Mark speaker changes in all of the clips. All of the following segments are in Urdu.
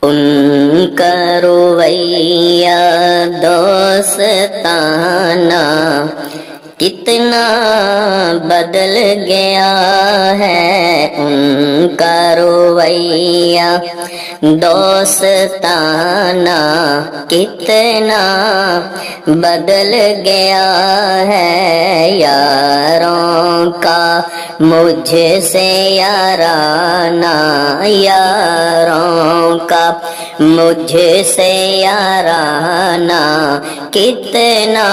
Speaker 1: ان کا رویہ دوستانہ کتنا بدل گیا ہے، ان کا رویہ دوستانہ کتنا بدل گیا ہے، یاروں کا مجھ سے یارانہ، یاروں کا مجھ سے یارانہ کتنا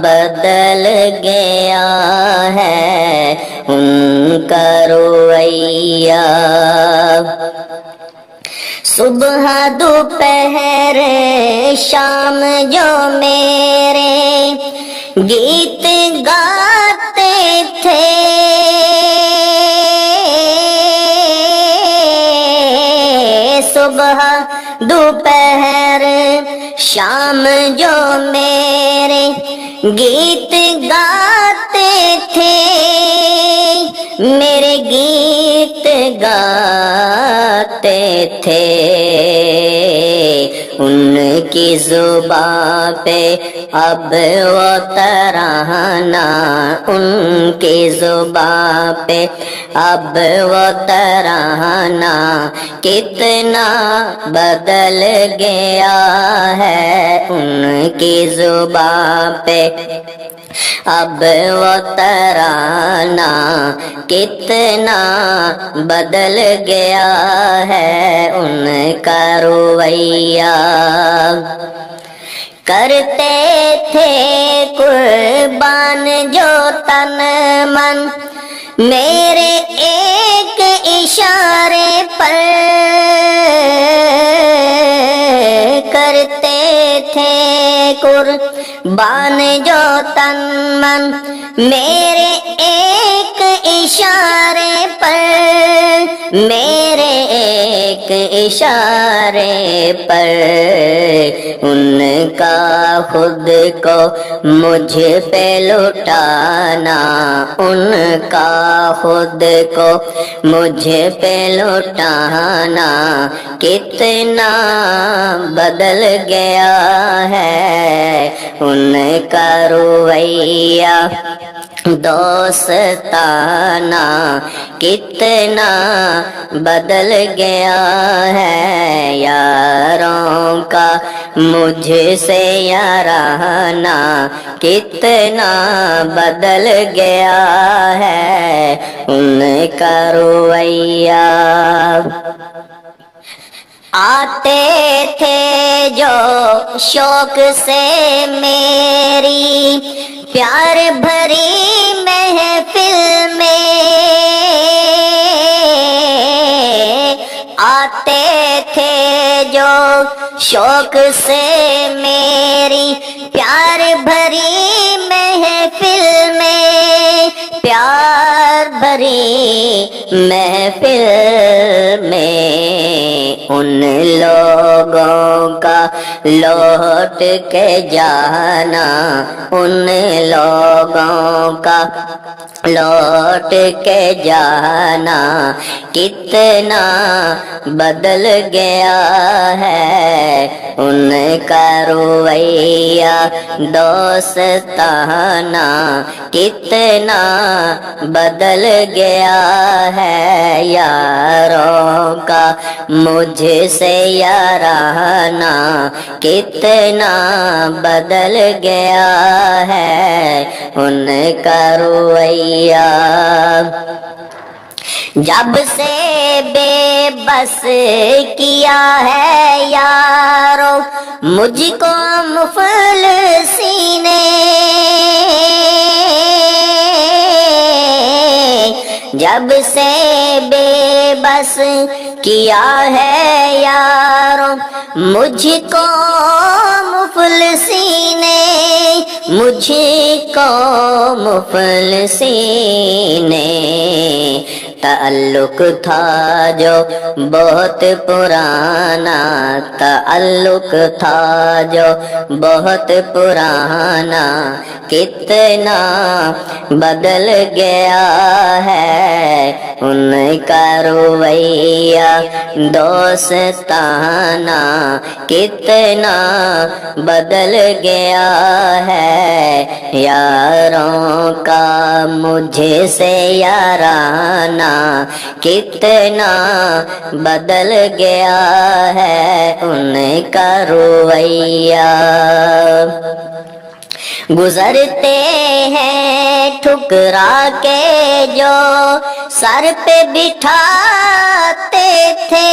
Speaker 1: بدل گیا ہے، ان کا رویہ۔ صبح دوپہر شام جو میرے گیت گاتے تھے، صبح دوپہر شام جو میرے گیت گاتے تھے، میرے گیت گاتے تھے، ان کی زباں پہ اب وہ ترانہ، ان کی زباں پہ اب وہ ترانہ کتنا بدل گیا ہے، ان کی زباں پہ اب وہ ترانہ کتنا بدل گیا ہے، ان کا رویہ۔ کرتے تھے قربان جو تن من میرے ایک اشارے پر، کرتے تھے قربان جو تن من میرے ایک اشارے پر، میرے ایک اشارے پر، ان کا خود کو مجھ پہ لٹانا، ان کا خود کو مجھ پہ لٹانا کتنا بدل گیا ہے، ان کا رویہ دوستانہ کتنا بدل گیا ہے، یاروں کا مجھ سے یارانہ کتنا بدل گیا ہے، ان کا رویہ۔ آتے تھے جو شوق سے میری پیار بھری محفل میں، آتے تھے جو شوق سے میری پیار بھری محفل میں، پیار بھری محفل میں، ان لوگوں کا لوٹ کے جانا، ان لوگوں کا لوٹ کے جانا کتنا بدل گیا ہے، ان کا رویہ دوستانہ کتنا بدل گیا ہے، یاروں کا مجھ سے یارانہ کتنا بدل گیا ہے، ان کا رویہ۔ جب سے بے بس کیا ہے یارو مجھ کو مفلسی نے، جب سے بے بس کیا ہے یارو مجھ کو مفلسی نے، مجھ کو مفلسی نے، تعلق تھا جو بہت پرانا، تعلق تھا جو بہت پرانا، کتنا بدل گیا ہے ان کا رویہ دوستانہ، کتنا بدل گیا ہے یاروں کا مجھ سے یارانہ، کتنا بدل گیا ہے ان کا رویہ۔ گزرتے ہیں ٹھکرا کے جو سر پہ بٹھاتے تھے،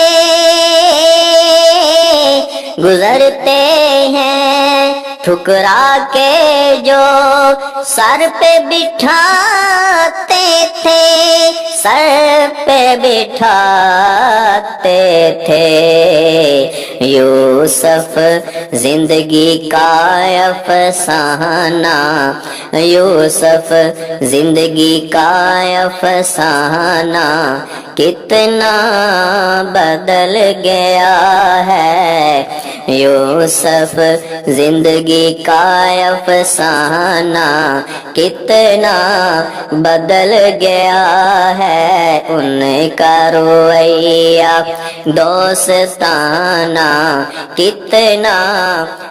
Speaker 1: گزرتے ہیں ٹھکرا کے جو سر پہ بٹھاتے تھے، سر پہ بٹھاتے تھے۔ یوسف زندگی کا افسانہ، یوسف زندگی کا افسانہ، کتنا بدل گیا ہے یوسف زندگی کا افسانہ، کتنا بدل گیا ہے ان کا رویہ دوستانہ، کتنا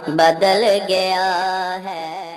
Speaker 1: بدل گیا ہے۔